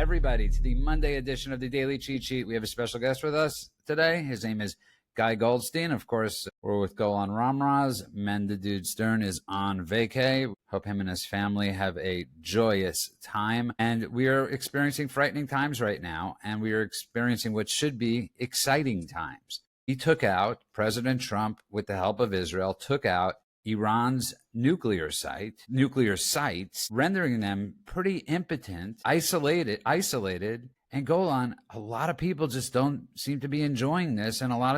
everybody, to the Monday edition of the Daily Cheat Sheet. We have a special guest with us today. His name is Guy Goldstein. Of course, we're with Golan Ramraz. Men the Dude Stern is on vacay. Hope him and his family have a joyous time. And we are experiencing frightening times right now, and we are experiencing what should be exciting times. He took out, President Trump, with the help of Israel, took out Iran's nuclear sites, rendering them pretty impotent, isolated. And Golan, a lot of people just don't seem to be enjoying this, and a lot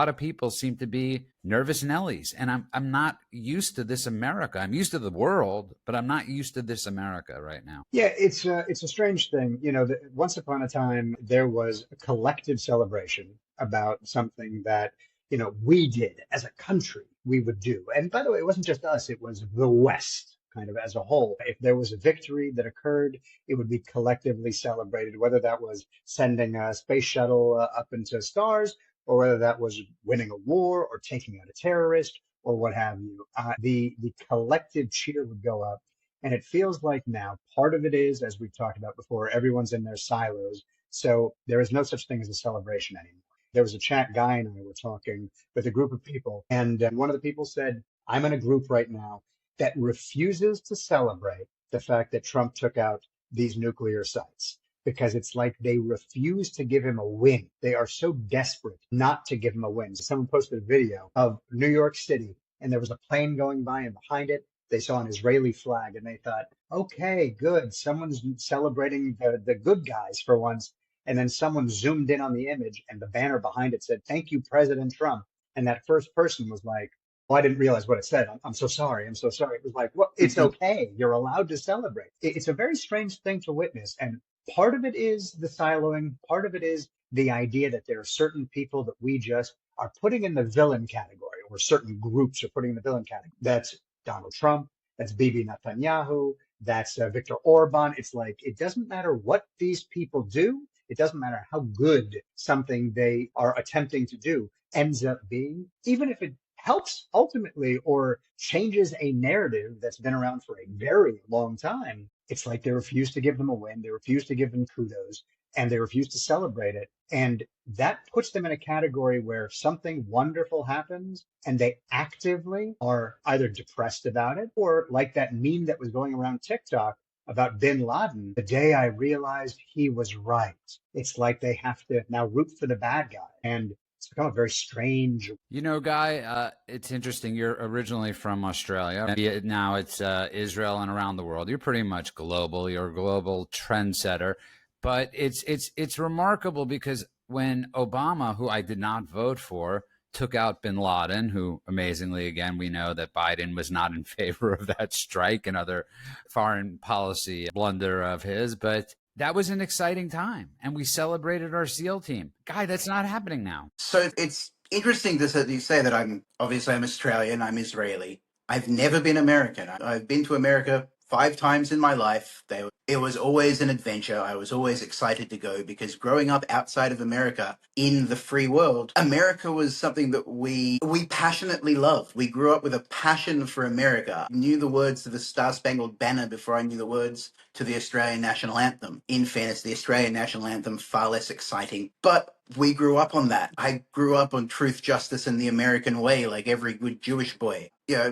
of people seem to be nervous Nellies. And I'm not used to this America. I'm used to the world, but I'm not used to this America right now. Yeah, it's a strange thing. Once upon a time, there was a collective celebration about something that, we did as a country, we would do. And by the way, it wasn't just us, it was the West kind of as a whole. If there was a victory that occurred, it would be collectively celebrated, whether that was sending a space shuttle up into stars, or whether that was winning a war or taking out a terrorist or what have you. The collective cheer would go up. And it feels like now part of it is, as we've talked about before, everyone's in their silos. So there is no such thing as a celebration anymore. There was a chat, Guy and I were talking with a group of people, and one of the people said, I'm in a group right now that refuses to celebrate the fact that Trump took out these nuclear sites, because it's like they refuse to give him a win. They are so desperate not to give him a win. So someone posted a video of New York City, and there was a plane going by, and behind it, they saw an Israeli flag, and they thought, okay, good. Someone's celebrating the good guys for once. And then someone zoomed in on the image, and the banner behind it said, thank you, President Trump. And that first person was like, well, I didn't realize what it said. I'm so sorry. I'm so sorry. It was like, well, it's okay. You're allowed to celebrate. It's a very strange thing to witness. And part of it is the siloing. Part of it is the idea that there are certain people that we just are putting in the villain category, or certain groups are putting in the villain category. That's Donald Trump. That's Bibi Netanyahu. That's Viktor Orban. It's like, it doesn't matter what these people do. It doesn't matter how good something they are attempting to do ends up being, even if it helps ultimately or changes a narrative that's been around for a very long time. It's like they refuse to give them a win. They refuse to give them kudos, and they refuse to celebrate it. And that puts them in a category where something wonderful happens and they actively are either depressed about it, or like that meme that was going around TikTok about bin Laden, the day I realized he was right. It's like they have to now root for the bad guy. And it's become a very strange. Guy, it's interesting. You're originally from Australia. Now it's Israel and around the world. You're pretty much global. You're a global trendsetter. But it's remarkable, because when Obama, who I did not vote for, took out bin Laden, who amazingly, again, we know that Biden was not in favor of that strike and other foreign policy blunder of his, but that was an exciting time, and we celebrated our SEAL team. Guy, that's not happening now. So it's interesting that you say that I'm Australian, I'm Israeli. I've never been American. I've been to America 5 times in my life. It was always an adventure. I was always excited to go, because growing up outside of America in the free world, America was something that we passionately loved. We grew up with a passion for America. I knew the words to the Star-Spangled Banner before I knew the words to the Australian National Anthem. In fairness, the Australian National Anthem, far less exciting, but we grew up on that. I grew up on truth, justice, and the American way, like every good Jewish boy.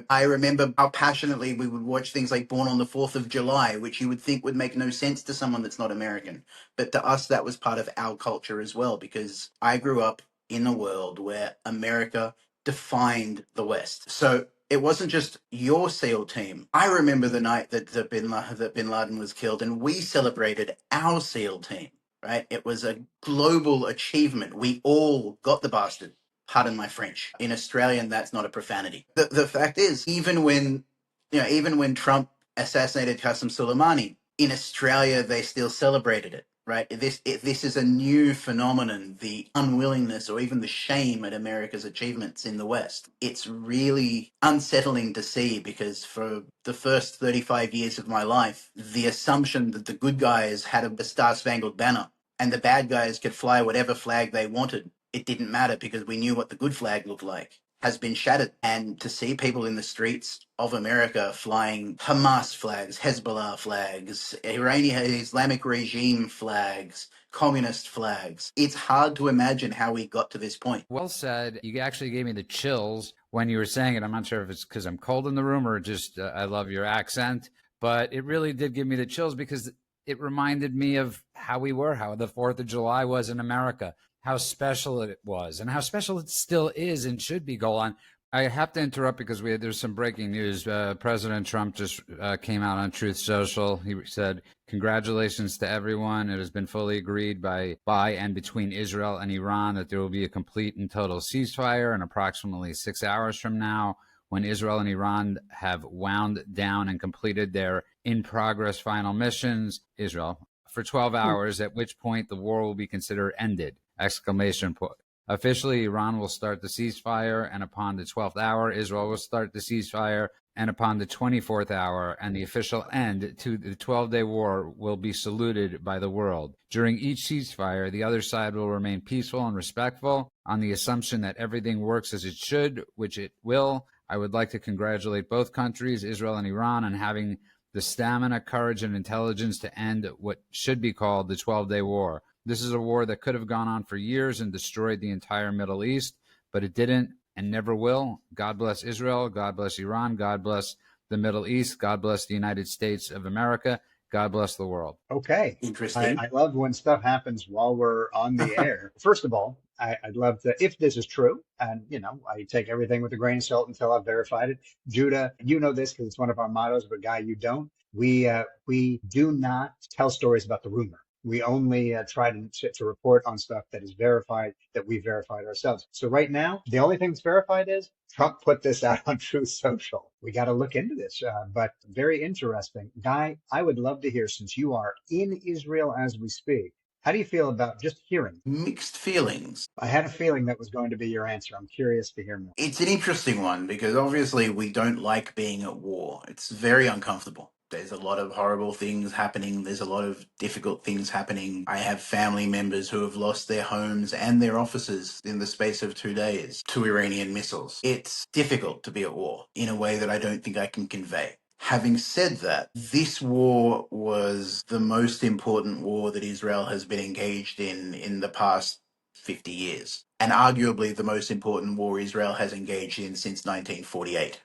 I remember how passionately we would watch things like Born on the 4th of July, which you would think would make no sense to someone that's not American. But to us, that was part of our culture as well, because I grew up in a world where America defined the West. So it wasn't just your SEAL team. I remember the night that bin Laden was killed, and we celebrated our SEAL team, right? It was a global achievement. We all got the bastard. Pardon my French. In Australian, that's not a profanity. The fact is, even when Trump assassinated Qasem Soleimani, in Australia, they still celebrated it, right? This is a new phenomenon, the unwillingness or even the shame at America's achievements in the West. It's really unsettling to see, because for the first 35 years of my life, the assumption that the good guys had a Star-Spangled Banner and the bad guys could fly whatever flag they wanted, it didn't matter, because we knew what the good flag looked like. has been shattered. And to see people in the streets of America flying Hamas flags, Hezbollah flags, Iranian Islamic regime flags, communist flags, it's hard to imagine how we got to this point. Well said. You actually gave me the chills when you were saying it. I'm not sure if it's because I'm cold in the room or just I love your accent, but it really did give me the chills because it reminded me of how we were, how the 4th of July was in America, how special it was, and how special it still is and should be, Golan. I have to interrupt because there's some breaking news. President Trump just came out on Truth Social. He said, "Congratulations to everyone. It has been fully agreed by and between Israel and Iran that there will be a complete and total ceasefire in approximately 6 hours from now, when Israel and Iran have wound down and completed their in-progress final missions, Israel, for 12 hours, at which point the war will be considered ended." Exclamation point. Officially, Iran will start the ceasefire, and upon the 12th hour, Israel will start the ceasefire, and upon the 24th hour, and the official end to the 12-day war will be saluted by the world. During each ceasefire, the other side will remain peaceful and respectful on the assumption that everything works as it should, which it will. I would like to congratulate both countries, Israel and Iran, on having the stamina, courage, and intelligence to end what should be called the 12-day war. This is a war that could have gone on for years and destroyed the entire Middle East, but it didn't and never will. God bless Israel. God bless Iran. God bless the Middle East. God bless the United States of America. God bless the world. Okay. Interesting. I love when stuff happens while we're on the air. First of all, I'd love to, if this is true, and I take everything with a grain of salt until I've verified it. Judah, you know this because it's one of our mottos, but Guy, you don't. We do not tell stories about the rumor. We only try to report on stuff that is verified, that we verified ourselves. So right now, the only thing that's verified is Trump put this out on Truth Social. We got to look into this, but very interesting. Guy, I would love to hear, since you are in Israel as we speak, how do you feel about just hearing? Mixed feelings. I had a feeling that was going to be your answer. I'm curious to hear more. It's an interesting one because obviously we don't like being at war. It's very uncomfortable. There's a lot of horrible things happening. There's a lot of difficult things happening. I have family members who have lost their homes and their offices in the space of 2 days to Iranian missiles. It's difficult to be at war in a way that I don't think I can convey. Having said that, this war was the most important war that Israel has been engaged in the past 50 years, and arguably the most important war Israel has engaged in since 1948.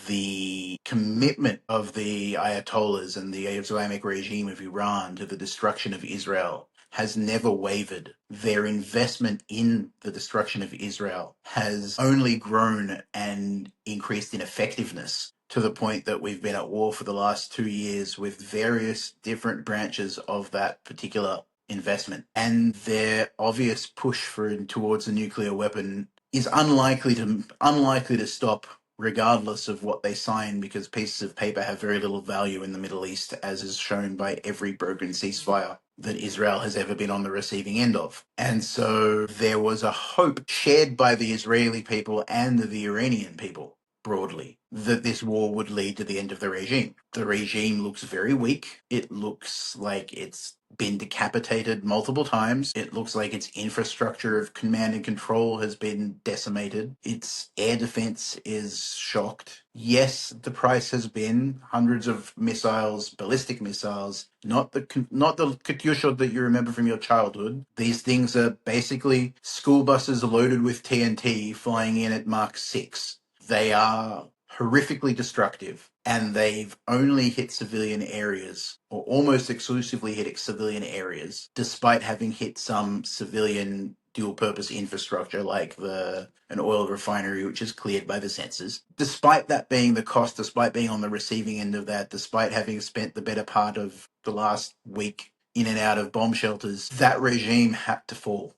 The commitment of the Ayatollahs and the Islamic regime of Iran to the destruction of Israel has never wavered. Their investment in the destruction of Israel has only grown and increased in effectiveness to the point that we've been at war for the last 2 years with various different branches of that particular investment. And their obvious push towards a nuclear weapon is unlikely to stop regardless of what they sign, because pieces of paper have very little value in the Middle East, as is shown by every broken ceasefire that Israel has ever been on the receiving end of. And so there was a hope shared by the Israeli people and the Iranian people broadly that this war would lead to the end of the regime. The regime looks very weak. It looks like it's been decapitated multiple times. It looks like its infrastructure of command and control has been decimated. Its air defense is shocked. Yes, the price has been hundreds of missiles, ballistic missiles, not the Katyusha that you remember from your childhood. These things are basically school buses loaded with TNT flying in at Mach 6. They are horrifically destructive, and they've only hit civilian areas, or almost exclusively hit civilian areas, despite having hit some civilian dual-purpose infrastructure like an oil refinery, which is cleared by the sensors. Despite that being the cost, despite being on the receiving end of that, despite having spent the better part of the last week in and out of bomb shelters, that regime has to fall.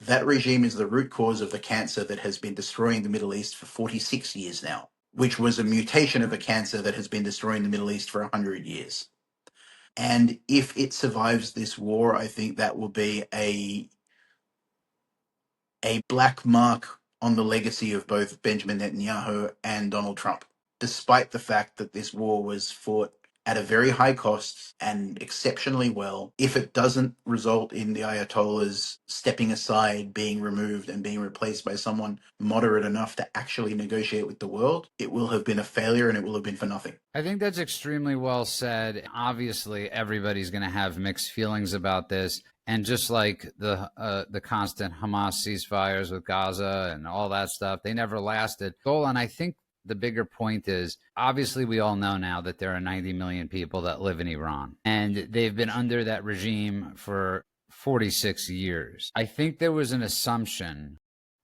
That regime is the root cause of the cancer that has been destroying the Middle East for 46 years now, which was a mutation of a cancer that has been destroying the Middle East for 100 years. And if it survives this war, I think that will be a black mark on the legacy of both Benjamin Netanyahu and Donald Trump, despite the fact that this war was fought at a very high cost and exceptionally well. If it doesn't result in the Ayatollahs stepping aside, being removed, and being replaced by someone moderate enough to actually negotiate with the world, it will have been a failure and it will have been for nothing. I think that's extremely well said. Obviously, everybody's going to have mixed feelings about this. And just like the constant Hamas ceasefires with Gaza and all that stuff, they never lasted. Golan, I think the bigger point is, obviously, we all know now that there are 90 million people that live in Iran, and they've been under that regime for 46 years. I think there was an assumption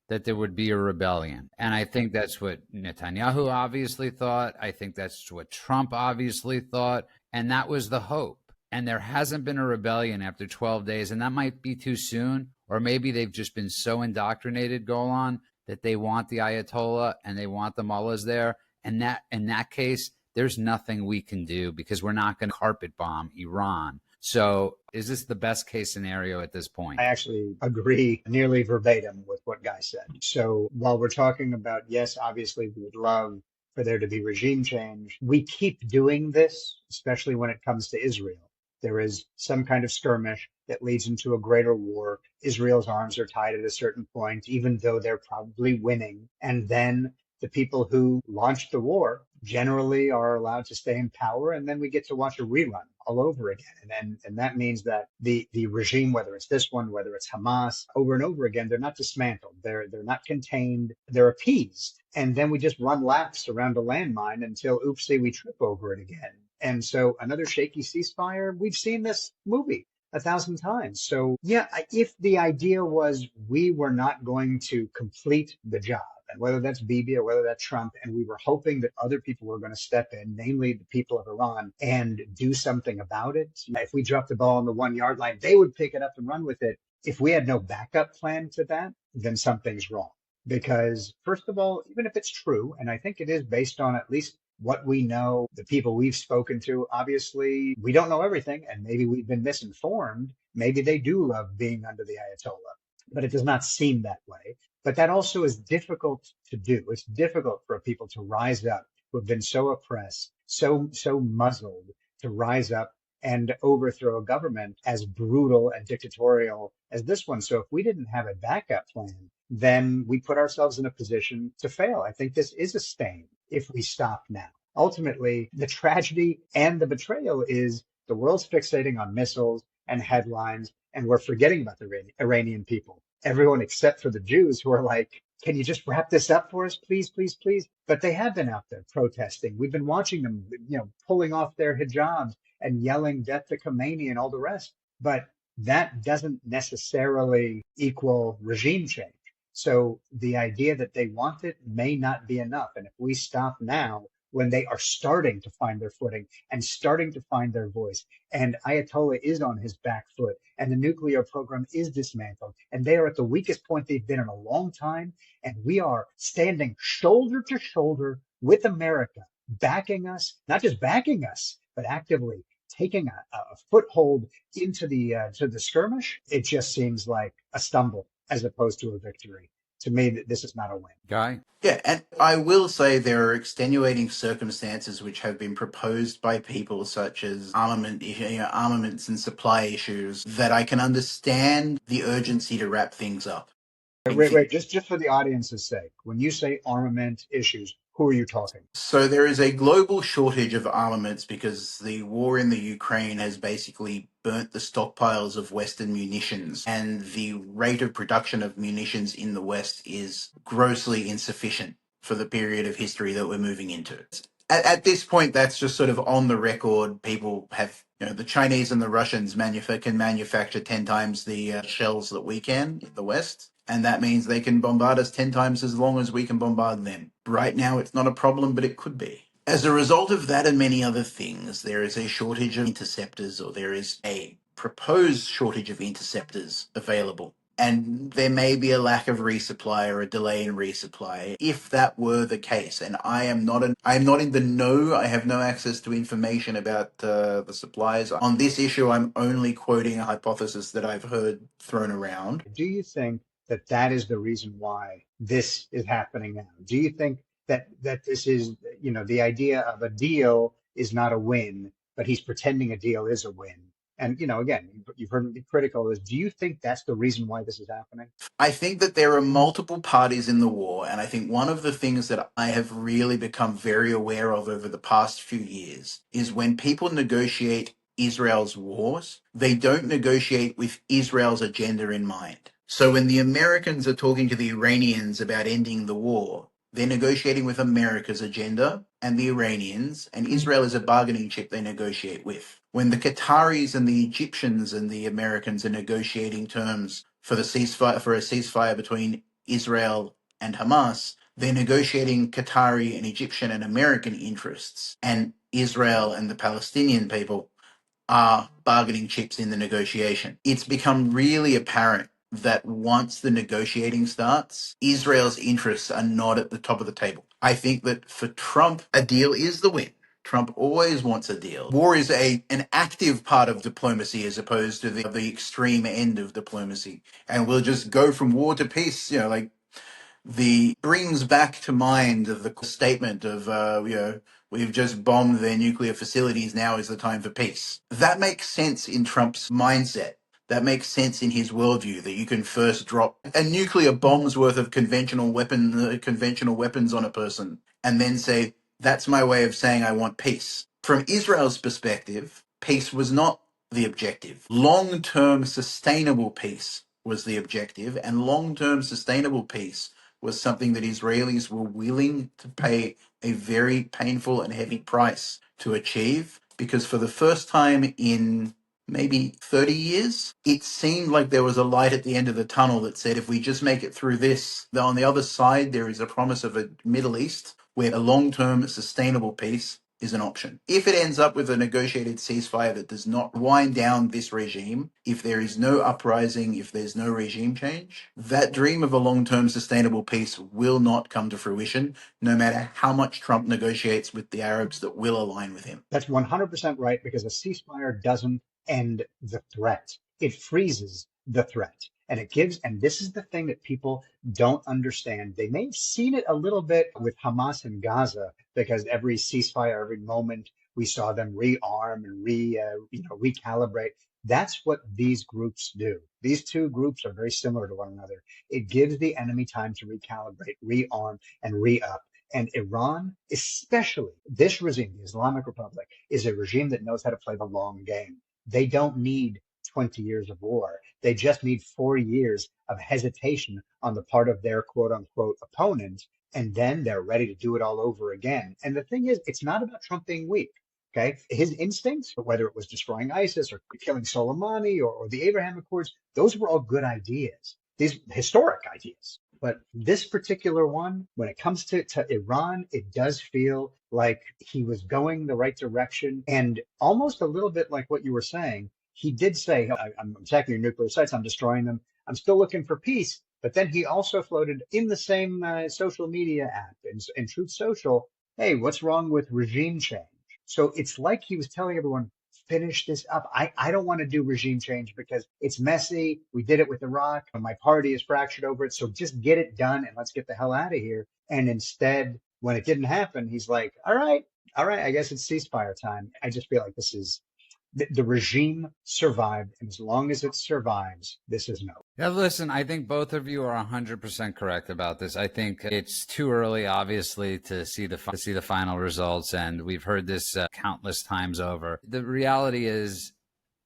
that there would be a rebellion. And I think that's what Netanyahu obviously thought. I think that's what Trump obviously thought. And that was the hope. And there hasn't been a rebellion after 12 days. And that might be too soon. Or maybe they've just been so indoctrinated, Golan, that they want the Ayatollah and they want the mullahs there. And that in that case, there's nothing we can do because we're not going to carpet bomb Iran. So is this the best case scenario at this point? I actually agree nearly verbatim with what Guy said. So while we're talking about, yes, obviously we would love for there to be regime change, we keep doing this, especially when it comes to Israel. There is some kind of skirmish that leads into a greater war. Israel's arms are tied at a certain point, even though they're probably winning. And then the people who launched the war generally are allowed to stay in power, and then we get to watch a rerun all over again. And that means that the regime, whether it's this one, whether it's Hamas, over and over again, they're not dismantled. They're not contained. They're appeased. And then we just run laps around a landmine until, oopsie, we trip over it again. And so another shaky ceasefire, we've seen this movie 1,000 times. So yeah, if the idea was we were not going to complete the job, and whether that's Bibi or whether that's Trump, and we were hoping that other people were going to step in, namely the people of Iran, and do something about it. If we dropped the ball on the 1 yard line, they would pick it up and run with it. If we had no backup plan to that, then something's wrong. Because first of all, even if it's true, and I think it is based on at least what we know, the people we've spoken to, obviously we don't know everything, and maybe we've been misinformed. Maybe they do love being under the Ayatollah, but it does not seem that way. But that also is difficult to do. It's difficult for people to rise up who have been so oppressed, so muzzled, to rise up and overthrow a government as brutal and dictatorial as this one. So if we didn't have a backup plan, then we put ourselves in a position to fail. I think this is a stain if we stop now. Ultimately, the tragedy and the betrayal is the world's fixating on missiles and headlines, and we're forgetting about the Iranian people. Everyone except for the Jews who are like, can you just wrap this up for us, please, please, please? But they have been out there protesting. We've been watching them, pulling off their hijabs and yelling death to Khomeini and all the rest. But that doesn't necessarily equal regime change. So the idea that they want it may not be enough. And if we stop now, when they are starting to find their footing and starting to find their voice, and Ayatollah is on his back foot, and the nuclear program is dismantled, and they are at the weakest point they've been in a long time, and we are standing shoulder to shoulder with America, backing us, not just backing us, but actively taking a foothold into the skirmish, it just seems like a stumble as opposed to a victory. To me, this is not a win. Guy? Yeah, and I will say there are extenuating circumstances which have been proposed by people such as armaments and supply issues that I can understand the urgency to wrap things up. Wait, just for the audience's sake, when you say armament issues, who are you talking? So there is a global shortage of armaments because the war in the Ukraine has basically burnt the stockpiles of Western munitions, and the rate of production of munitions in the West is grossly insufficient for the period of history that we're moving into. At this point, that's just sort of on the record. People have, the Chinese and the Russians can manufacture 10 times the shells that we can in the West. And that means they can bombard us 10 times as long as we can bombard them. Right now, it's not a problem, but it could be. As a result of that and many other things, there is a shortage of interceptors, or there is a proposed shortage of interceptors available. And there may be a lack of resupply or a delay in resupply if that were the case. And I am not in the know. I have no access to information about the supplies. On this issue, I'm only quoting a hypothesis that I've heard thrown around. Do you think that is the reason why this is happening now? Do you think that this is, the idea of a deal is not a win, but he's pretending a deal is a win. And, again, you've heard me be critical of this. Do you think that's the reason why this is happening? I think that there are multiple parties in the war, and I think one of the things that I have really become very aware of over the past few years is when people negotiate Israel's wars, they don't negotiate with Israel's agenda in mind. So when the Americans are talking to the Iranians about ending the war, they're negotiating with America's agenda and the Iranians, and Israel is a bargaining chip they negotiate with. When the Qataris and the Egyptians and the Americans are negotiating terms for a ceasefire between Israel and Hamas, they're negotiating Qatari and Egyptian and American interests, and Israel and the Palestinian people are bargaining chips in the negotiation. It's become really apparent that once the negotiating starts, Israel's interests are not at the top of the table. I think that for Trump, a deal is the win. Trump always wants a deal. War is an active part of diplomacy as opposed to the extreme end of diplomacy. And we'll just go from war to peace, like the brings back to mind the statement of, we've just bombed their nuclear facilities, now is the time for peace. That makes sense in Trump's mindset. That makes sense in his worldview, that you can first drop a nuclear bomb's worth of conventional weapons on a person and then say, that's my way of saying I want peace. From Israel's perspective, peace was not the objective. Long-term sustainable peace was the objective, and long-term sustainable peace was something that Israelis were willing to pay a very painful and heavy price to achieve, because for the first time in maybe 30 years, it seemed like there was a light at the end of the tunnel that said, if we just make it through this, on the other side, there is a promise of a Middle East where a long-term sustainable peace is an option. If it ends up with a negotiated ceasefire that does not wind down this regime, if there is no uprising, if there's no regime change, that dream of a long-term sustainable peace will not come to fruition, no matter how much Trump negotiates with the Arabs that will align with him. That's 100% right, because a ceasefire doesn't end the threat. It freezes the threat. And this is the thing that people don't understand. They may have seen it a little bit with Hamas in Gaza, because every ceasefire, every moment, we saw them rearm and recalibrate. That's what these groups do. These two groups are very similar to one another. It gives the enemy time to recalibrate, rearm, and re-up. And Iran, especially this regime, the Islamic Republic, is a regime that knows how to play the long game. They don't need 20 years of war. They just need 4 years of hesitation on the part of their quote unquote opponent. And then they're ready to do it all over again. And the thing is, it's not about Trump being weak. Okay. His instincts, whether it was destroying ISIS or killing Soleimani or the Abraham Accords, those were all good ideas, these historic ideas. But this particular one, when it comes to Iran, it does feel like he was going the right direction, and almost a little bit like what you were saying. He did say, I'm attacking your nuclear sites, I'm destroying them, I'm still looking for peace. But then he also floated in the same social media app, in Truth Social, hey, what's wrong with regime change? So it's like he was telling everyone, finish this up. I don't want to do regime change because it's messy. We did it with Iraq, and my party is fractured over it. So just get it done and let's get the hell out of here. And instead, when it didn't happen, he's like, all right, I guess it's ceasefire time. I just feel like this is the regime survived, and as long as it survives, this is no. Yeah, listen, I think both of you are 100% correct about this. I think it's too early, obviously, to see the final results, and we've heard this countless times over. The reality is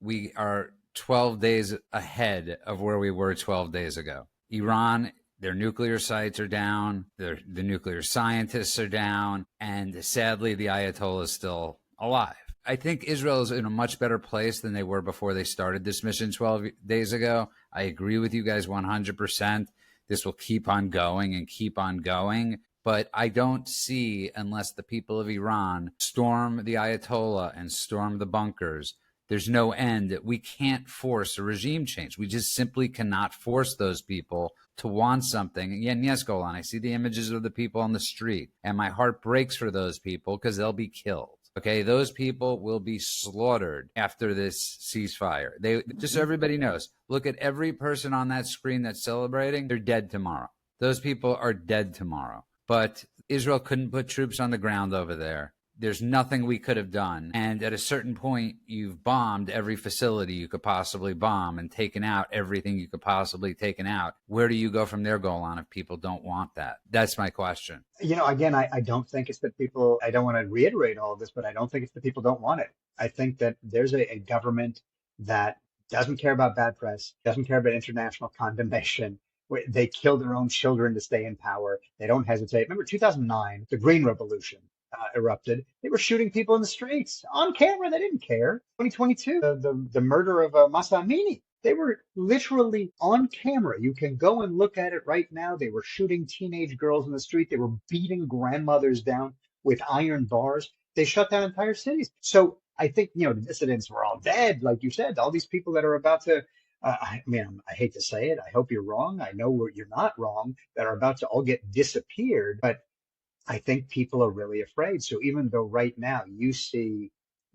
we are 12 days ahead of where we were 12 days ago. Iran, their nuclear sites are down, the nuclear scientists are down, and sadly, the Ayatollah is still alive. I think Israel is in a much better place than they were before they started this mission 12 days ago. I agree with you guys 100%. This will keep on going and keep on going. But I don't see, unless the people of Iran storm the Ayatollah and storm the bunkers, there's no end. We can't force a regime change. We just simply cannot force those people to want something. And yes, Golan, I see the images of the people on the street, and my heart breaks for those people because they'll be killed. Okay, those people will be slaughtered after this ceasefire. Just so everybody knows, look at every person on that screen that's celebrating. They're dead tomorrow. Those people are dead tomorrow. But Israel couldn't put troops on the ground over there. there's nothing we could have done. And at a certain point, you've bombed every facility you could possibly bomb and taken out everything you could possibly taken out. Where do you go from there, Golan, if people don't want that? That's my question. Again, I don't think it's that people, I don't want to reiterate all of this, but I don't think it's that people don't want it. I think that there's a government that doesn't care about bad press, doesn't care about international condemnation. They kill their own children to stay in power. They don't hesitate. Remember 2009, the Green Revolution erupted. They were shooting people in the streets on camera. They didn't care. 2022, the murder of Masa Amini. They were literally on camera. You can go and look at it right now. They were shooting teenage girls in the street. They were beating grandmothers down with iron bars. They shut down entire cities. So I think, the dissidents were all dead, like you said. All these people that are about to, I hate to say it. I hope you're wrong. I know you're not wrong, that are about to all get disappeared. But I think people are really afraid. So even though right now you see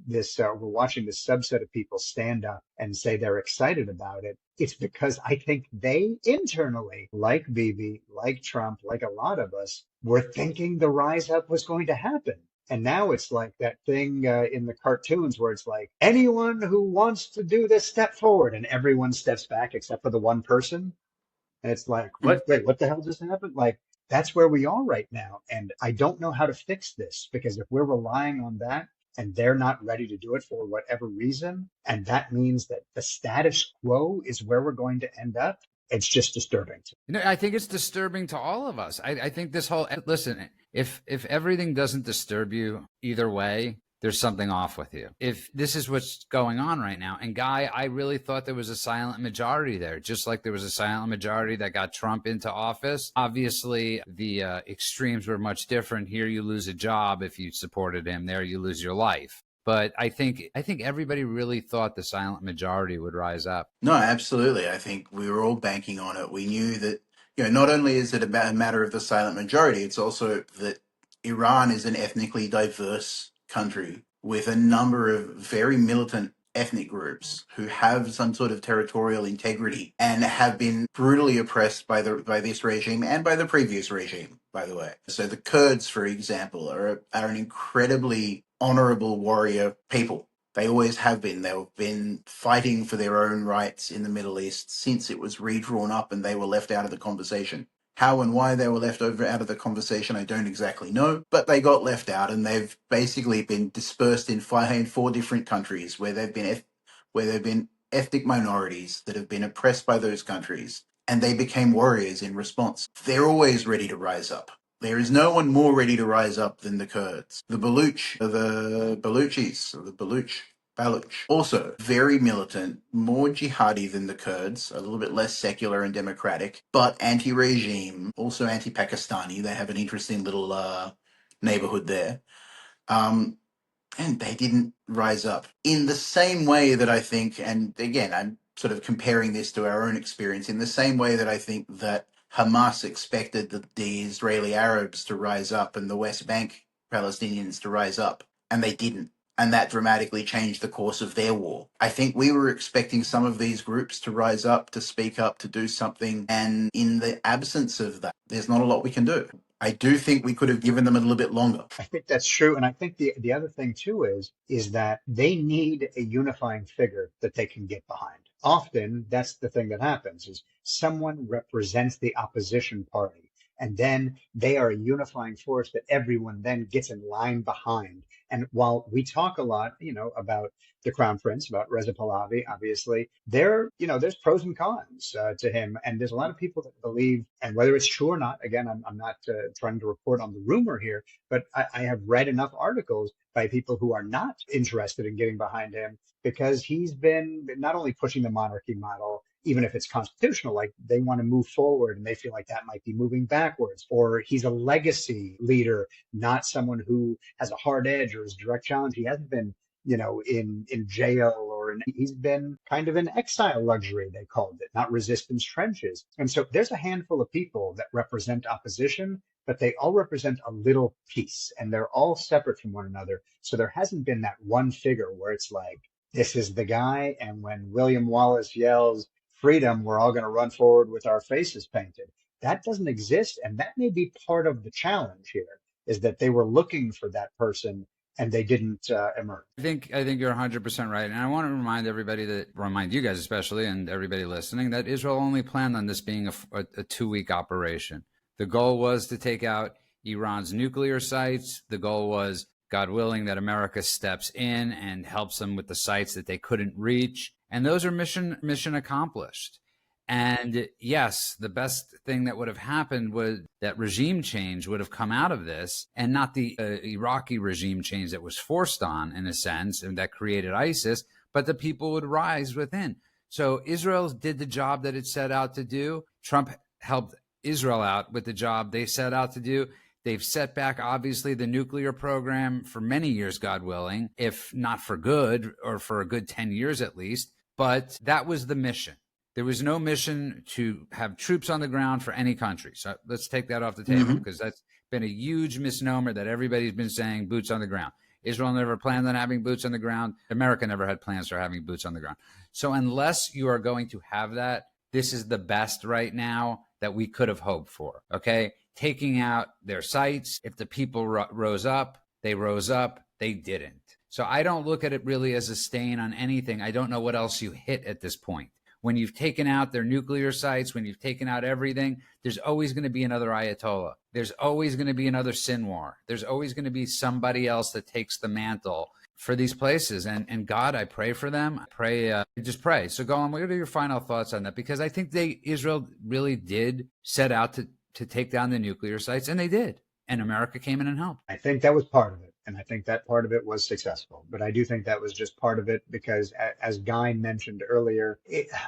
this, we're watching this subset of people stand up and say they're excited about it, it's because I think they internally, like Bibi, like Trump, like a lot of us, were thinking the rise up was going to happen. And now it's like that thing in the cartoons where it's like, anyone who wants to do this, step forward. And everyone steps back except for the one person. And it's like, what the hell just happened? Like, that's where we are right now. And I don't know how to fix this, because if we're relying on that and they're not ready to do it for whatever reason, and that means that the status quo is where we're going to end up, it's just disturbing. I think it's disturbing to all of us. I think this whole, listen, if everything doesn't disturb you either way, there's something off with you. If this is what's going on right now, and Guy, I really thought there was a silent majority there, just like there was a silent majority that got Trump into office. Obviously, the extremes were much different. Here, you lose a job if you supported him. There, you lose your life. But I think everybody really thought the silent majority would rise up. No, absolutely. I think we were all banking on it. We knew that, not only is it a matter of the silent majority, it's also that Iran is an ethnically diverse country with a number of very militant ethnic groups who have some sort of territorial integrity and have been brutally oppressed by this regime and by the previous regime, by the way. So the Kurds, for example, are an incredibly honorable warrior people. They always have been. They've been fighting for their own rights in the Middle East since it was redrawn up and they were left out of the conversation. How and why they were left out of the conversation, I don't exactly know, but they got left out, and they've basically been dispersed in four different countries where they've been ethnic minorities that have been oppressed by those countries, and they became warriors in response. They're always ready to rise up. There is no one more ready to rise up than the Kurds. The Baluch, also very militant, more jihadi than the Kurds, a little bit less secular and democratic, but anti-regime, also anti-Pakistani. They have an interesting little neighborhood there. And they didn't rise up in the same way that I think, and again, I'm sort of comparing this to our own experience, in the same way that I think that Hamas expected the Israeli Arabs to rise up and the West Bank Palestinians to rise up, and they didn't. And that dramatically changed the course of their war. I think we were expecting some of these groups to rise up, to speak up, to do something. And in the absence of that, there's not a lot we can do. I do think we could have given them a little bit longer. I think that's true. And I think the other thing too is that they need a unifying figure that they can get behind. Often that's the thing that happens, is someone represents the opposition party, and then they are a unifying force that everyone then gets in line behind. And while we talk a lot, about the Crown Prince, about Reza Pahlavi, obviously, there's pros and cons to him. And there's a lot of people that believe, and whether it's true or not, again, I'm not trying to report on the rumor here, but I have read enough articles by people who are not interested in getting behind him, because he's been not only pushing the monarchy model, even if it's constitutional, like they want to move forward and they feel like that might be moving backwards, or he's a legacy leader, not someone who has a hard edge or is direct challenge. He hasn't been, in jail, or he's been kind of in exile luxury, they called it, not resistance trenches. And so there's a handful of people that represent opposition, but they all represent a little piece and they're all separate from one another. So there hasn't been that one figure where it's like, this is the guy. And when William Wallace yells freedom, we're all going to run forward with our faces painted. That doesn't exist. And that may be part of the challenge here, is that they were looking for that person and they didn't emerge. I think you're 100% right. And I want to remind you guys especially, and everybody listening, that Israel only planned on this being a 2-week operation. The goal was to take out Iran's nuclear sites. The goal was, God willing, that America steps in and helps them with the sites that they couldn't reach. And those are mission accomplished. And yes, the best thing that would have happened was that regime change would have come out of this, and not the Iraqi regime change that was forced on, in a sense, and that created ISIS, but the people would rise within. So Israel did the job that it set out to do. Trump helped Israel out with the job they set out to do. They've set back, obviously, the nuclear program for many years, God willing, if not for good, or for a good 10 years at least. But that was the mission. There was no mission to have troops on the ground for any country. So let's take that off the table, because that's been a huge misnomer that everybody's been saying, boots on the ground. Israel never planned on having boots on the ground. America never had plans for having boots on the ground. So unless you are going to have that, this is the best right now that we could have hoped for, okay? Taking out their sites. If the people rose up, they rose up. They didn't. So I don't look at it really as a stain on anything. I don't know what else you hit at this point. When you've taken out their nuclear sites, when you've taken out everything, there's always going to be another Ayatollah. There's always going to be another Sinwar. There's always going to be somebody else that takes the mantle for these places. And God, I pray for them. Just pray. So Golan, what are your final thoughts on that? Because I think Israel really did set out to take down the nuclear sites, and they did. And America came in and helped. I think that was part of it. And I think that part of it was successful. But I do think that was just part of it because, as Guy mentioned earlier,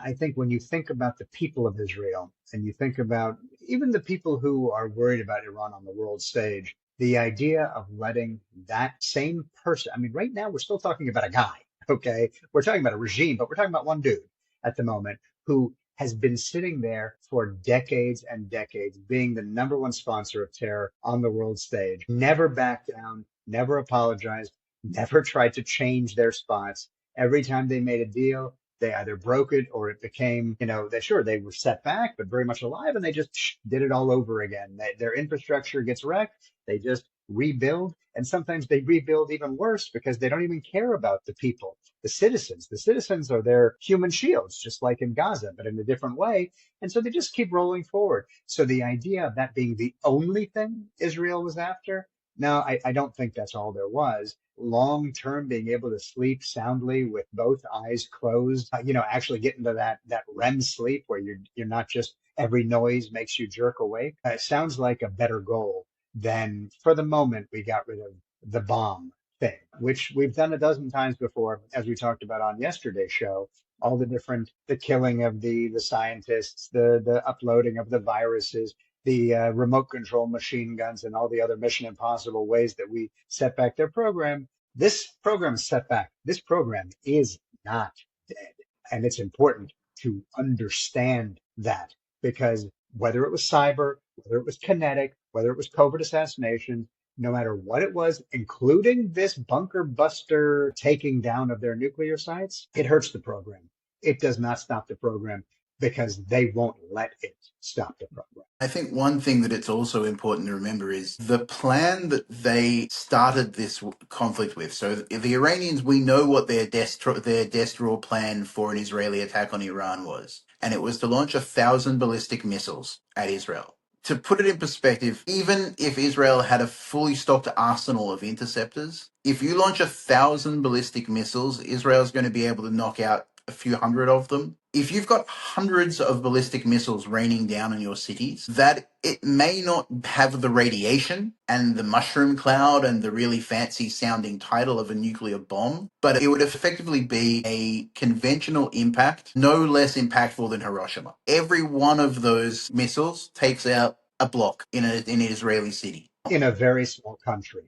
I think when you think about the people of Israel and you think about even the people who are worried about Iran on the world stage, the idea of letting that same person, I mean, right now we're still talking about a guy, okay? We're talking about a regime, but we're talking about one dude at the moment who has been sitting there for decades and decades, being the number one sponsor of terror on the world stage, never backed down, never apologized, never tried to change their spots. Every time they made a deal, they either broke it or it became, they were set back, but very much alive, and they just did it all over again. Their infrastructure gets wrecked. They just rebuild. And sometimes they rebuild even worse because they don't even care about the people, the citizens. The citizens are their human shields, just like in Gaza, but in a different way. And so they just keep rolling forward. So the idea of that being the only thing Israel was after, no, I don't think that's all there was. Long term, being able to sleep soundly with both eyes closed, actually get into that REM sleep where you're not just every noise makes you jerk awake. It sounds like a better goal than, for the moment, we got rid of the bomb thing, which we've done a dozen times before, as we talked about on yesterday's show. All the killing of the scientists, the uploading of the viruses, the remote control machine guns, and all the other Mission Impossible ways that we set back their program. This program is set back. This program is not dead. And it's important to understand that, because whether it was cyber, whether it was kinetic, whether it was covert assassination, no matter what it was, including this bunker buster taking down of their nuclear sites, it hurts the program. It does not stop the program because they won't let it stop the program. I think one thing that it's also important to remember is the plan that they started this conflict with. So the Iranians, we know what their destroy plan for an Israeli attack on Iran was. And it was to launch 1,000 ballistic missiles at Israel. To put it in perspective, even if Israel had a fully stocked arsenal of interceptors, if you launch 1,000 ballistic missiles, Israel's going to be able to knock out a few hundred of them. If you've got hundreds of ballistic missiles raining down on your cities, that it may not have the radiation and the mushroom cloud and the really fancy sounding title of a nuclear bomb, but it would effectively be a conventional impact, no less impactful than Hiroshima. Every one of those missiles takes out a block in an Israeli city. In a very small country.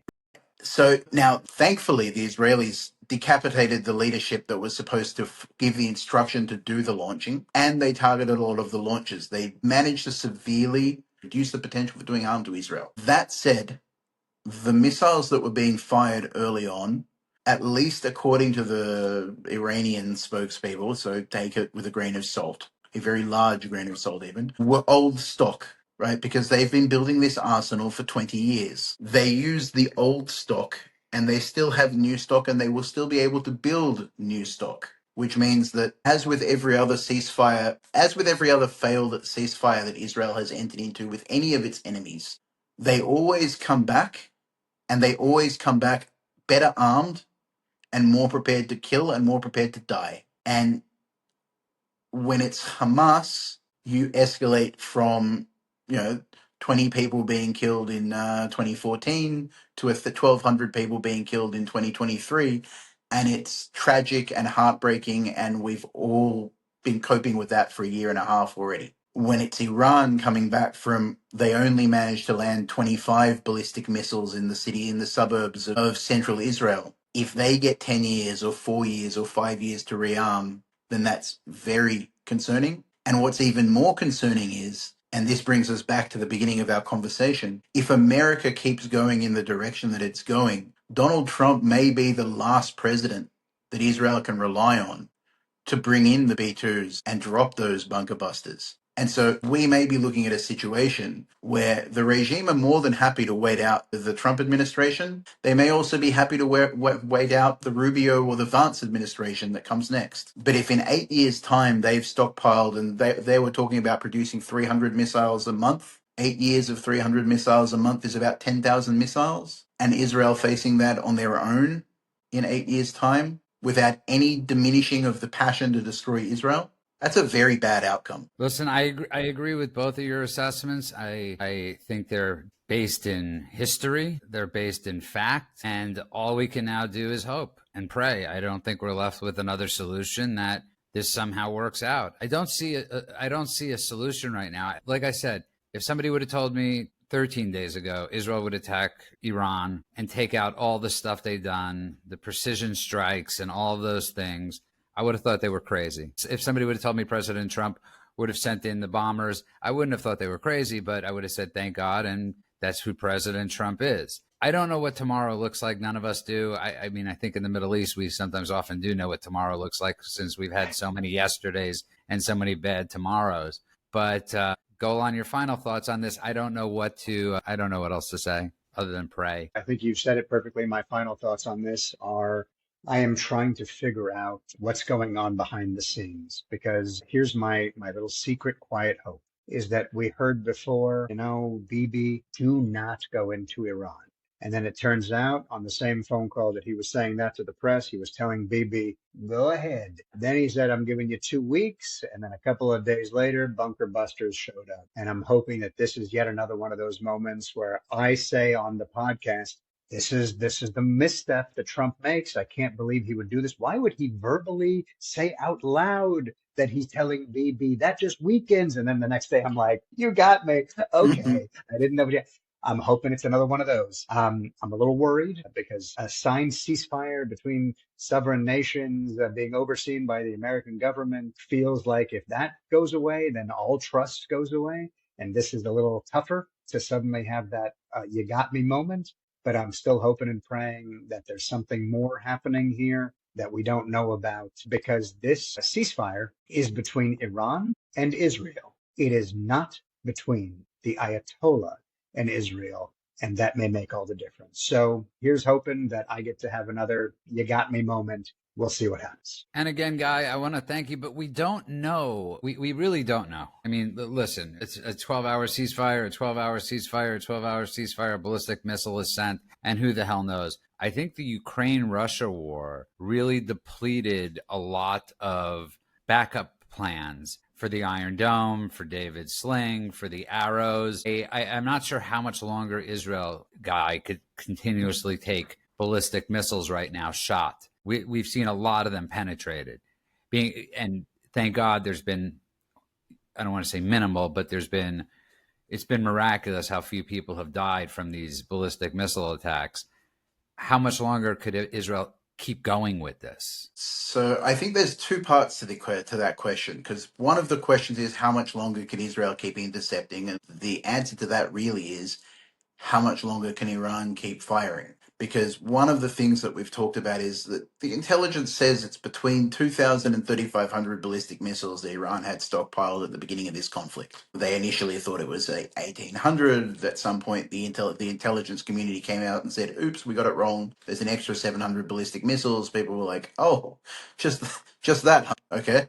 So now, thankfully, the Israelis decapitated the leadership that was supposed to give the instruction to do the launching, and they targeted a lot of the launches. They managed to severely reduce the potential for doing harm to Israel. That said, the missiles that were being fired early on, at least according to the Iranian spokespeople, so take it with a grain of salt, a very large grain of salt even, were old stock. Right, because they've been building this arsenal for 20 years. They used the old stock and they still have new stock, and they will still be able to build new stock, which means that as with every other ceasefire, as with every other failed ceasefire that Israel has entered into with any of its enemies, they always come back, and they always come back better armed and more prepared to kill and more prepared to die. And when it's Hamas, you escalate from, 20 people being killed in 2014 to 1,200 people being killed in 2023. And it's tragic and heartbreaking, and we've all been coping with that for a year and a half already. When it's Iran coming back from, they only managed to land 25 ballistic missiles in the suburbs of central Israel. If they get 10 years or 4 years or 5 years to rearm, then that's very concerning. And what's even more concerning is, and this brings us back to the beginning of our conversation, if America keeps going in the direction that it's going, Donald Trump may be the last president that Israel can rely on to bring in the B-2s and drop those bunker busters. And so we may be looking at a situation where the regime are more than happy to wait out the Trump administration. They may also be happy to wait out the Rubio or the Vance administration that comes next. But if in 8 years' time they've stockpiled, and they were talking about producing 300 missiles a month, 8 years of 300 missiles a month is about 10,000 missiles, and Israel facing that on their own in 8 years' time, without any diminishing of the passion to destroy Israel, that's a very bad outcome. Listen, I agree with both of your assessments. I think they're based in history. They're based in fact. And all we can now do is hope and pray. I don't think we're left with another solution that this somehow works out. I don't see a solution right now. Like I said, if somebody would have told me 13 days ago, Israel would attack Iran and take out all the stuff they've done, the precision strikes and all of those things, I would have thought they were crazy. If somebody would have told me President Trump would have sent in the bombers, I wouldn't have thought they were crazy, but I would have said, thank God. And that's who President Trump is. I don't know what tomorrow looks like. None of us do. I mean, I think in the Middle East, we sometimes often do know what tomorrow looks like, since we've had so many yesterdays and so many bad tomorrows. But Golan, your final thoughts on this. I don't know what else to say other than pray. I think you've said it perfectly. My final thoughts on this are, I am trying to figure out what's going on behind the scenes, because here's my little secret quiet hope is that we heard before, Bibi, do not go into Iran. And then it turns out on the same phone call that he was saying that to the press, he was telling Bibi, go ahead. Then he said, I'm giving you 2 weeks. And then a couple of days later, bunker busters showed up. And I'm hoping that this is yet another one of those moments where I say on the podcast, this is the misstep that Trump makes. I can't believe he would do this. Why would he verbally say out loud that he's telling Bibi that just weekends? And then the next day I'm like, you got me. Okay. I didn't know. I'm hoping it's another one of those. I'm a little worried because a signed ceasefire between sovereign nations being overseen by the American government feels like if that goes away, then all trust goes away. And this is a little tougher to suddenly have that you got me moment. But I'm still hoping and praying that there's something more happening here that we don't know about, because this ceasefire is between Iran and Israel. It is not between the Ayatollah and Israel, and that may make all the difference. So here's hoping that I get to have another you got me moment. We'll see what happens. And again, Guy, I want to thank you, but we don't know. We really don't know. I mean, listen, it's a 12-hour ceasefire, a 12-hour ceasefire, a 12-hour ceasefire, a ballistic missile is sent, and who the hell knows? I think the Ukraine-Russia war really depleted a lot of backup plans for the Iron Dome, for David's Sling, for the arrows. I'm not sure how much longer Israel, Guy, could continuously take ballistic missiles right now shot. We've seen a lot of them penetrated. And thank God there's been, I don't want to say minimal, but it's been miraculous how few people have died from these ballistic missile attacks. How much longer could Israel keep going with this? So I think there's two parts to that question, because one of the questions is how much longer can Israel keep intercepting, and the answer to that really is how much longer can Iran keep firing? because one of the things that we've talked about is that the intelligence says it's between 2,000 and 3,500 ballistic missiles that Iran had stockpiled at the beginning of this conflict. They initially thought it was 1,800. At some point, the intelligence community came out and said, oops, we got it wrong. There's an extra 700 ballistic missiles. People were like, oh, just that, huh? Okay.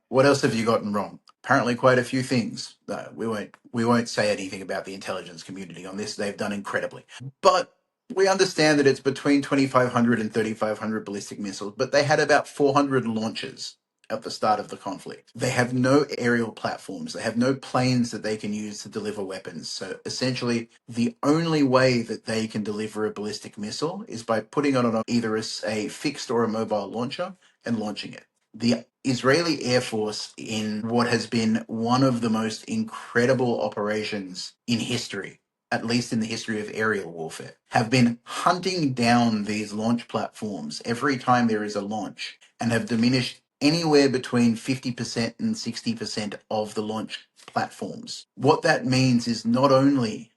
What else have you gotten wrong? Apparently quite a few things. We won't say anything about the intelligence community on this. They've done incredibly. But we understand that it's between 2,500 and 3,500 ballistic missiles, but they had about 400 launches at the start of the conflict. They have no aerial platforms. They have no planes that they can use to deliver weapons. So essentially, the only way that they can deliver a ballistic missile is by putting it on either a fixed or a mobile launcher and launching it. The Israeli Air Force, in what has been one of the most incredible operations in history, at least in the history of aerial warfare, have been hunting down these launch platforms every time there is a launch and have diminished anywhere between 50% and 60% of the launch platforms. What that means is not only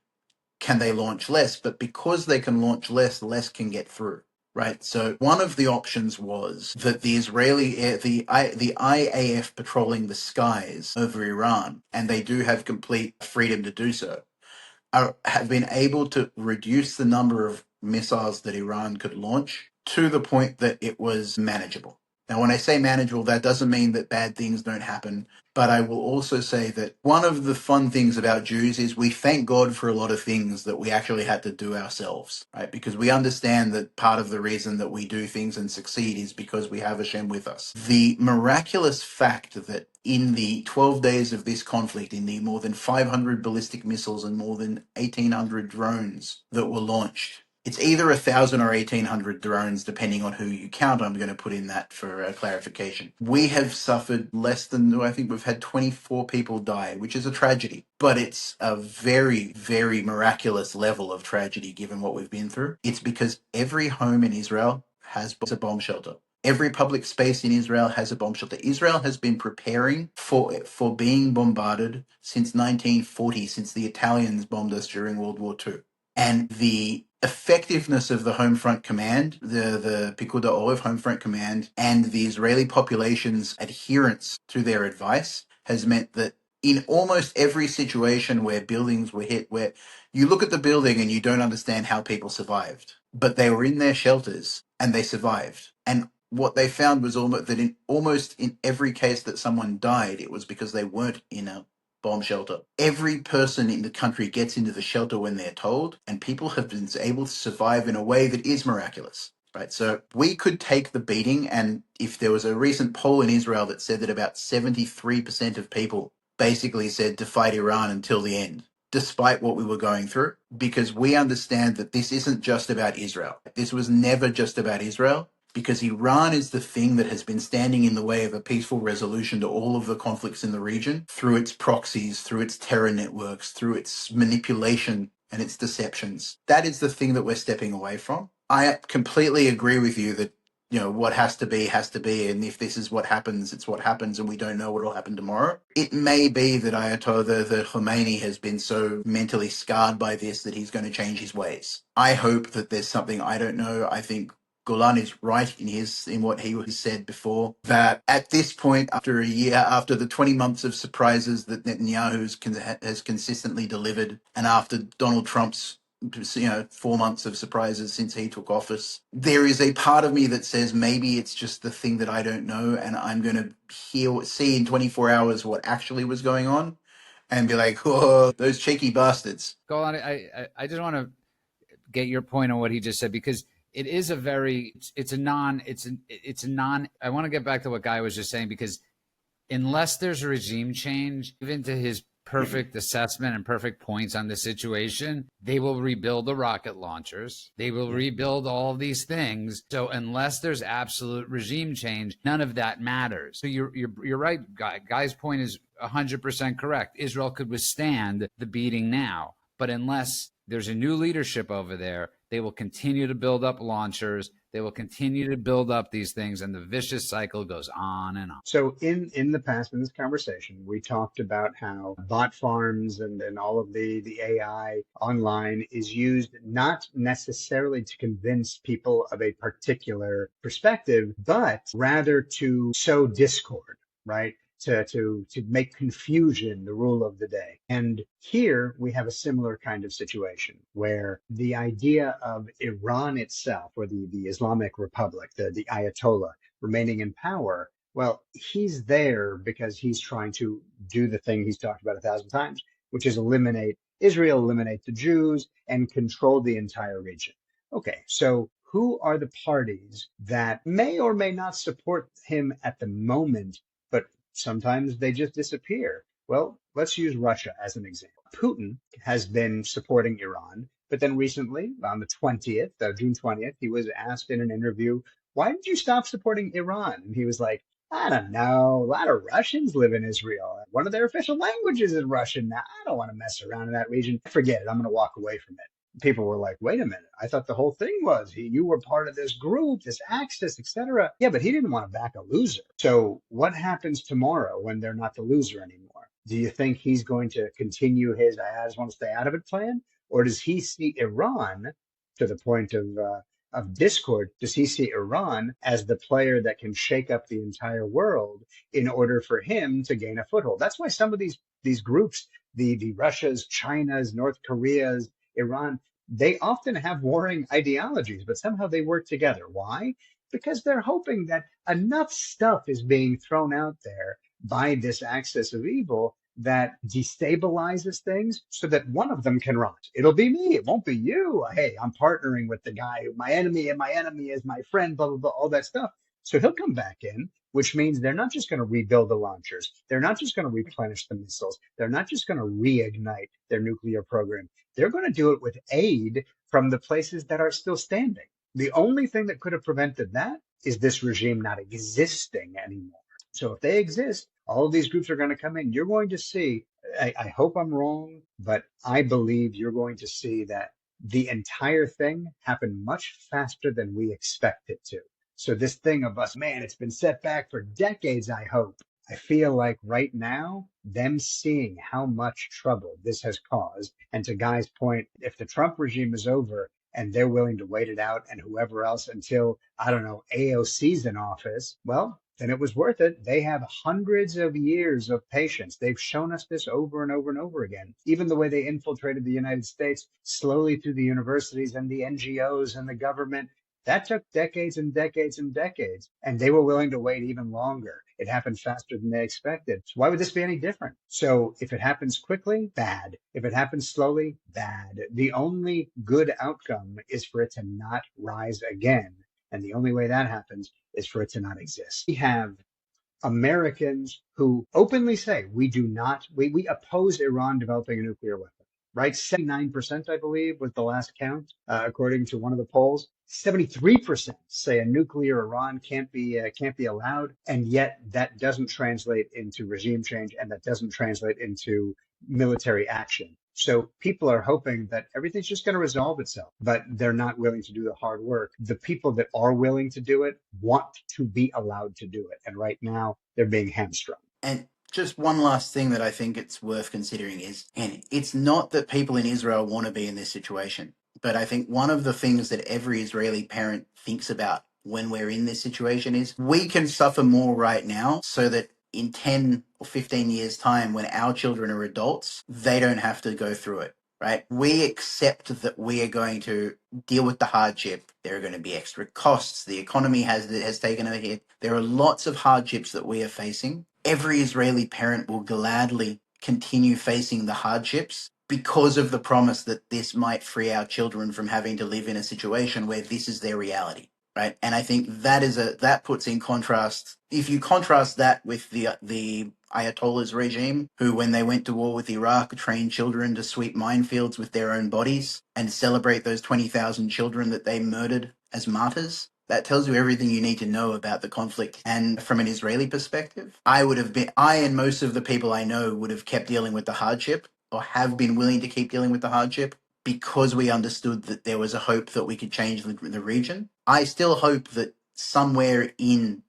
can they launch less, but because they can launch less can get through. Right. So one of the options was that the IAF patrolling the skies over Iran, and they do have complete freedom to do so, have been able to reduce the number of missiles that Iran could launch to the point that it was manageable. Now, when I say manageable, that doesn't mean that bad things don't happen. But I will also say that one of the fun things about Jews is we thank God for a lot of things that we actually had to do ourselves, right? Because we understand that part of the reason that we do things and succeed is because we have Hashem with us. The miraculous fact that in the 12 days of this conflict, in the more than 500 ballistic missiles and more than 1,800 drones that were launched, it's either 1,000 or 1,800 drones, depending on who you count. I'm going to put in that for clarification. We have suffered less than, I think we've had 24 people die, which is a tragedy. But it's a very, very miraculous level of tragedy given what we've been through. It's because every home in Israel has a bomb shelter. Every public space in Israel has a bomb shelter. Israel has been preparing for being bombarded since 1940, since the Italians bombed us during World War II. And the effectiveness of the Home Front Command, the Pikuda Orif Home Front Command, and the Israeli population's adherence to their advice has meant that in almost every situation where buildings were hit, where you look at the building and you don't understand how people survived, but they were in their shelters and they survived. And what they found was almost in every case that someone died, it was because they weren't in a bomb shelter. Every person in the country gets into the shelter when they're told, and people have been able to survive in a way that is miraculous. Right, so we could take the beating, and if there was a recent poll in Israel that said that about 73% of people basically said to fight Iran until the end, despite what we were going through, because we understand that this isn't just about Israel. This was never just about Israel, because Iran is the thing that has been standing in the way of a peaceful resolution to all of the conflicts in the region through its proxies, through its terror networks, through its manipulation and its deceptions. That is the thing that we're stepping away from. I completely agree with you that, what has to be, and if this is what happens, it's what happens, and we don't know what will happen tomorrow. It may be that Ayatollah the Khomeini has been so mentally scarred by this that he's going to change his ways. I hope that there's something I don't know. I think Golan is right in what he said before, that at this point, after a year, after the 20 months of surprises that Netanyahu has consistently delivered, and after Donald Trump's 4 months of surprises since he took office, there is a part of me that says maybe it's just the thing that I don't know, and I'm going to see in 24 hours what actually was going on and be like, oh, those cheeky bastards. Golan, I just want to get your point on what he just said, because it is I want to get back to what Guy was just saying, because unless there's a regime change, even to his perfect assessment and perfect points on the situation, they will rebuild the rocket launchers. They will rebuild all these things. So unless there's absolute regime change, none of that matters. So you're right, Guy. Guy's point is 100% correct. Israel could withstand the beating now, but unless there's a new leadership over there, they will continue to build up launchers. they will continue to build up these things, and the vicious cycle goes on and on. So in the past, in this conversation, we talked about how bot farms and all of the AI online is used not necessarily to convince people of a particular perspective, but rather to sow discord, right? To make confusion the rule of the day. And here we have a similar kind of situation where the idea of Iran itself, or the Islamic Republic, the Ayatollah remaining in power, well, he's there because he's trying to do the thing he's talked about 1,000 times, which is eliminate Israel, eliminate the Jews, and control the entire region. Okay, so who are the parties that may or may not support him at the moment, but sometimes they just disappear? Well, let's use Russia as an example. Putin has been supporting Iran, but then recently, on the 20th, June 20th, he was asked in an interview, why did you stop supporting Iran? And he was like, I don't know. A lot of Russians live in Israel. One of their official languages is Russian. Now, I don't want to mess around in that region. Forget it. I'm going to walk away from it. People were like, wait a minute. I thought the whole thing was you were part of this group, this axis, etc. Yeah, but he didn't want to back a loser. So what happens tomorrow when they're not the loser anymore? Do you think he's going to continue his I just want to stay out of it plan? Or does he see Iran, to the point of discord, does he see Iran as the player that can shake up the entire world in order for him to gain a foothold? That's why some of these groups, the Russias, Chinas, North Koreas, Iran, they often have warring ideologies, but somehow they work together. Why? Because they're hoping that enough stuff is being thrown out there by this axis of evil that destabilizes things so that one of them can rise. It'll be me. It won't be you. Hey, I'm partnering with the guy, my enemy, and my enemy is my friend, blah, blah, blah, all that stuff. So he'll come back in, which means they're not just going to rebuild the launchers. They're not just going to replenish the missiles. They're not just going to reignite their nuclear program. They're going to do it with aid from the places that are still standing. The only thing that could have prevented that is this regime not existing anymore. So if they exist, all of these groups are going to come in. You're going to see, I hope I'm wrong, but I believe you're going to see that the entire thing happened much faster than we expect it to. So this thing of us, man, it's been set back for decades, I hope. I feel like right now, them seeing how much trouble this has caused, and to Guy's point, if the Trump regime is over and they're willing to wait it out and whoever else until, I don't know, AOC's in office, well, then it was worth it. They have hundreds of years of patience. They've shown us this over and over and over again. Even the way they infiltrated the United States slowly through the universities and the NGOs and the government, that took decades and decades and decades, and they were willing to wait even longer. It happened faster than they expected. So why would this be any different? So if it happens quickly, bad. If it happens slowly, bad. The only good outcome is for it to not rise again. And the only way that happens is for it to not exist. We have Americans who openly say we oppose Iran developing a nuclear weapon. Right? 79%, I believe, was the last count, according to one of the polls. 73% say a nuclear Iran can't be allowed, and yet that doesn't translate into regime change, and that doesn't translate into military action. So people are hoping that everything's just going to resolve itself, but they're not willing to do the hard work. The people that are willing to do it want to be allowed to do it, and right now they're being hamstrung. And just one last thing that I think it's worth considering is, and it's not that people in Israel want to be in this situation, but I think one of the things that every Israeli parent thinks about when we're in this situation is we can suffer more right now so that in 10 or 15 years' time, when our children are adults, they don't have to go through it, right? We accept that we are going to deal with the hardship. There are going to be extra costs. The economy has taken a hit. There are lots of hardships that we are facing. Every Israeli parent will gladly continue facing the hardships because of the promise that this might free our children from having to live in a situation where this is their reality, right? And I think that puts in contrast. If you contrast that with the Ayatollah's regime, who, when they went to war with Iraq, trained children to sweep minefields with their own bodies and celebrate those 20,000 children that they murdered as martyrs. That tells you everything you need to know about the conflict. And from an Israeli perspective, I and most of the people I know would have kept dealing with the hardship, or have been willing to keep dealing with the hardship, because we understood that there was a hope that we could change the region. I still hope that somewhere in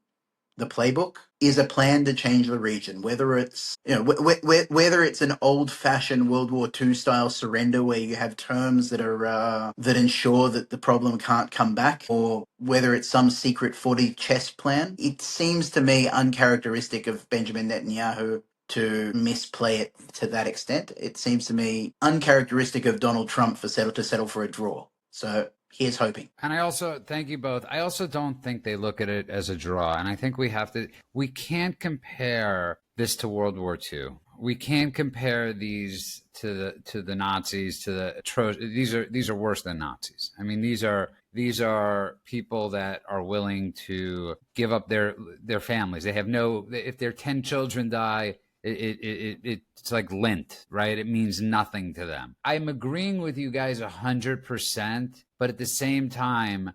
the playbook is a plan to change the region, whether it's whether it's an old-fashioned World War II style surrender where you have terms that are that ensure that the problem can't come back, or whether it's some secret 40 chess plan. It seems to me uncharacteristic of Benjamin Netanyahu to misplay it to that extent. It seems to me uncharacteristic of Donald Trump to settle for a draw. So here's hoping. And I also, thank you both. I also don't think they look at it as a draw. And I think we can't compare this to World War II. We can't compare these to the Nazis, these are worse than Nazis. I mean, these are people that are willing to give up their families. They have if their 10 children die, it's like lint, right? It means nothing to them. I'm agreeing with you guys 100%, but at the same time,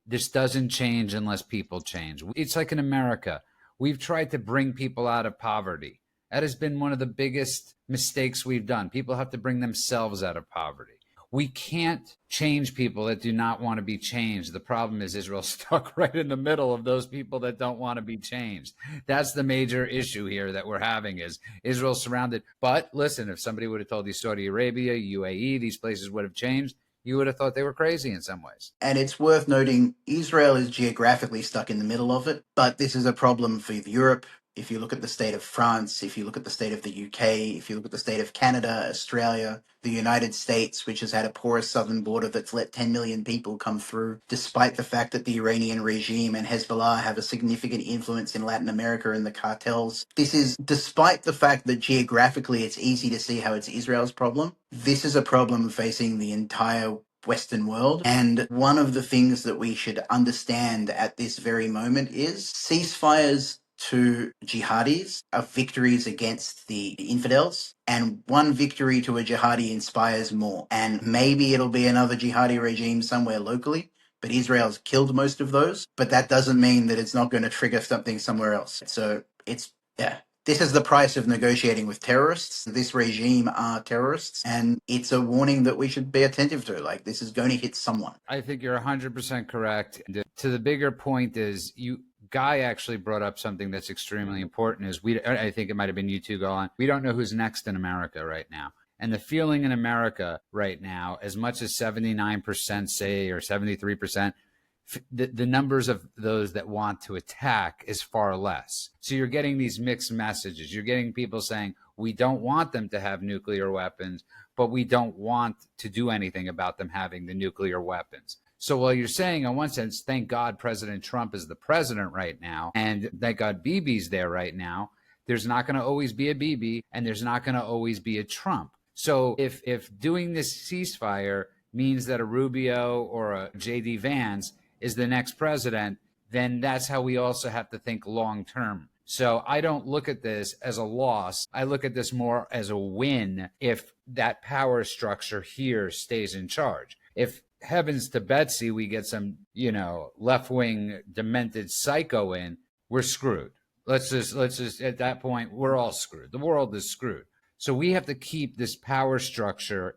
this doesn't change unless people change. It's like in America. We've tried to bring people out of poverty. That has been one of the biggest mistakes we've done. People have to bring themselves out of poverty. We can't change people that do not want to be changed. The problem is Israel's stuck right in the middle of those people that don't want to be changed. That's the major issue here that we're having, is Israel's surrounded. But listen, if somebody would have told you Saudi Arabia, UAE, these places would have changed, you would have thought they were crazy in some ways. And it's worth noting, Israel is geographically stuck in the middle of it, but this is a problem for Europe. If you look at the state of France, if you look at the state of the UK, if you look at the state of Canada, Australia, the United States, which has had a porous southern border that's let 10 million people come through, despite the fact that the Iranian regime and Hezbollah have a significant influence in Latin America and the cartels. This is despite the fact that geographically it's easy to see how it's Israel's problem. This is a problem facing the entire Western world. And one of the things that we should understand at this very moment is ceasefires to jihadis are victories against the infidels, and one victory to a jihadi inspires more. And maybe it'll be another jihadi regime somewhere locally, but Israel's killed most of those. But that doesn't mean that it's not going to trigger something somewhere else. So this is the price of negotiating with terrorists. This regime are terrorists, and it's a warning that we should be attentive to. Like, this is going to hit someone. I think you're 100% correct. To the bigger point is, Guy actually brought up something that's extremely important. I think it might have been you too, Golan. We don't know who's next in America right now. And the feeling in America right now, as much as 79% say, or 73%, the numbers of those that want to attack is far less. So you're getting these mixed messages. You're getting people saying, we don't want them to have nuclear weapons, but we don't want to do anything about them having the nuclear weapons. So while you're saying, in one sense, thank God President Trump is the president right now, and thank God Bibi's there right now, there's not going to always be a Bibi, and there's not going to always be a Trump. So if doing this ceasefire means that a Rubio or a J.D. Vance is the next president, then that's how we also have to think long term. So I don't look at this as a loss. I look at this more as a win if that power structure here stays in charge. If heavens to Betsy, we get some, left-wing demented psycho in, we're screwed. Let's just at that point, we're all screwed. The world is screwed. So we have to keep this power structure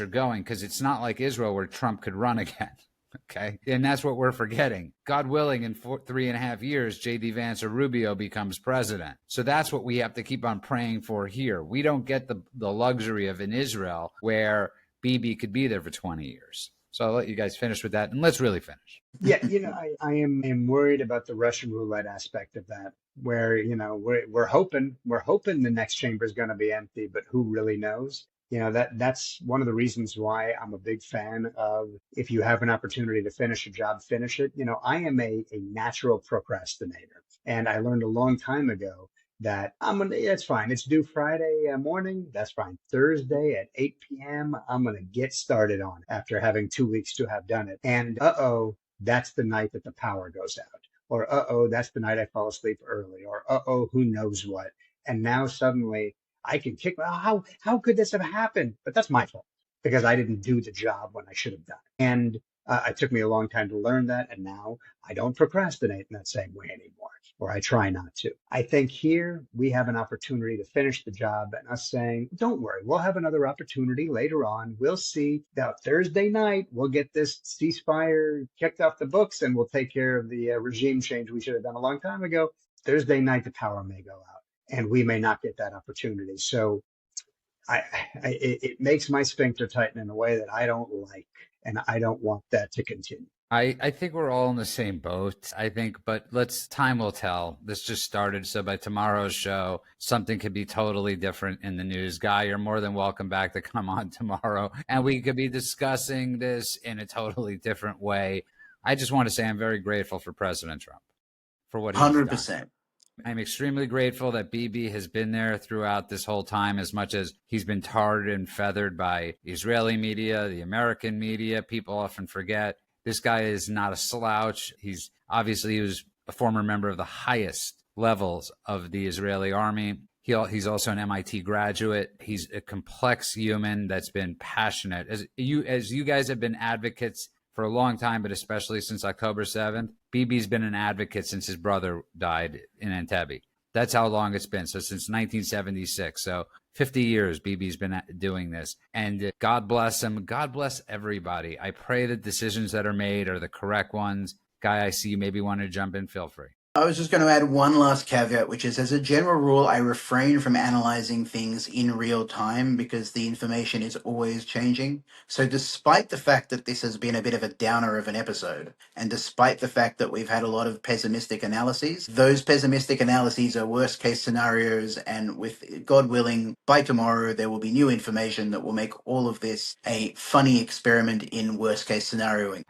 going, because it's not like Israel where Trump could run again. Okay. And that's what we're forgetting. God willing, in 3.5 years, J.D. Vance or Rubio becomes president. So that's what we have to keep on praying for here. We don't get the luxury of in Israel where Bibi could be there for 20 years. So I'll let you guys finish with that, and let's really finish. Yeah, I am worried about the Russian roulette aspect of that, where we're hoping the next chamber is going to be empty, but who really knows? That's one of the reasons why I'm a big fan of, if you have an opportunity to finish a job, finish it. I am a natural procrastinator, and I learned a long time ago that it's fine. It's due Friday morning. That's fine. Thursday at 8 p.m. I'm going to get started on it after having 2 weeks to have done it. And that's the night that the power goes out. Or that's the night I fall asleep early. Or who knows what. And now suddenly I can kick. How could this have happened? But that's my fault, because I didn't do the job when I should have done. And It took me a long time to learn that, and now I don't procrastinate in that same way anymore, or I try not to. I think here we have an opportunity to finish the job, and us saying, don't worry, we'll have another opportunity later on. We'll see that Thursday night, we'll get this ceasefire kicked off the books, and we'll take care of the regime change we should have done a long time ago. Thursday night, the power may go out, and we may not get that opportunity. So it makes my sphincter tighten in a way that I don't like, and I don't want that to continue. I think we're all in the same boat, I think, but time will tell. This just started, so by tomorrow's show, something could be totally different in the news. Guy, you're more than welcome back to come on tomorrow, and we could be discussing this in a totally different way. I just want to say I'm very grateful for President Trump, for what he's 100%. done. I'm extremely grateful that BB has been there throughout this whole time, as much as he's been tarred and feathered by Israeli media, the American media. People often forget this guy is not a slouch. He was a former member of the highest levels of the Israeli army. He's also an MIT graduate. He's a complex human that's been passionate. As you guys have been advocates for a long time, but especially since October 7th, BB's been an advocate since his brother died in Entebbe. That's how long it's been. So since 1976. So 50 years, BB's been doing this. And God bless him. God bless everybody. I pray the decisions that are made are the correct ones. Guy, I see you maybe want to jump in. Feel free. I was just going to add one last caveat, which is, as a general rule, I refrain from analyzing things in real time because the information is always changing. So despite the fact that this has been a bit of a downer of an episode, and despite the fact that we've had a lot of pessimistic analyses, those pessimistic analyses are worst case scenarios, and with God willing, by tomorrow there will be new information that will make all of this a funny experiment in worst case scenarioing.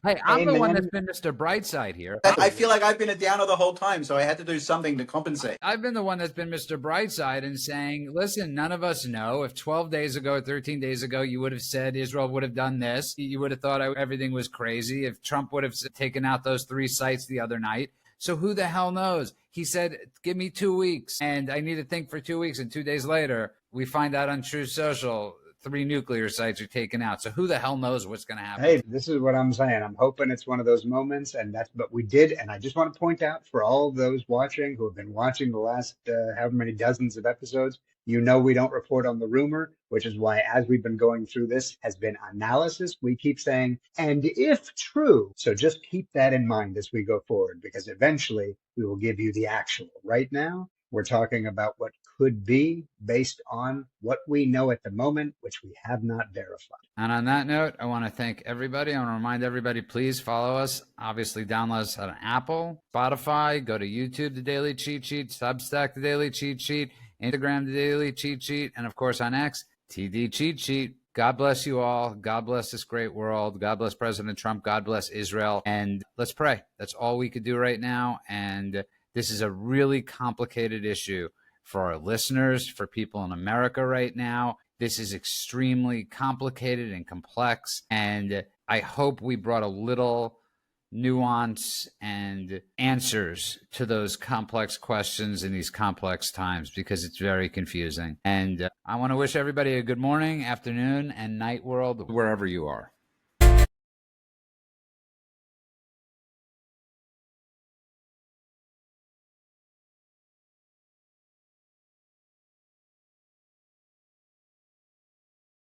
Hey, I'm the one that's been Mr. Brightside here. I feel like I've been a downer the whole time, so I had to do something to compensate. I've been the one that's been Mr. Brightside and saying, listen, none of us know. If 12 days ago or 13 days ago you would have said Israel would have done this, you would have thought everything was crazy. If Trump would have taken out those 3 sites the other night. So who the hell knows? He said, give me 2 weeks. And I need to think for 2 weeks. And 2 days later, we find out on True Social, 3 nuclear sites are taken out. So who the hell knows what's going to happen? Hey, this is what I'm saying. I'm hoping it's one of those moments, and that's what we did. And I just want to point out for all of those watching who have been watching the last however many dozens of episodes, we don't report on the rumor, which is why, as we've been going through this, has been analysis. We keep saying, and if true. So just keep that in mind as we go forward, because eventually we will give you the actual. Right now, we're talking about what could be based on what we know at the moment, which we have not verified. And on that note, I want to thank everybody. I want to remind everybody, please follow us. Obviously, download us on Apple, Spotify, go to YouTube, The Daily Cheat Sheet, Substack, The Daily Cheat Sheet, Instagram, The Daily Cheat Sheet, and of course on X, TD Cheat Sheet. God bless you all. God bless this great world. God bless President Trump. God bless Israel. And let's pray. That's all we could do right now. And this is a really complicated issue for our listeners, for people in America right now. This is extremely complicated and complex. And I hope we brought a little nuance and answers to those complex questions in these complex times, because it's very confusing. And I want to wish everybody a good morning, afternoon, and night world, wherever you are.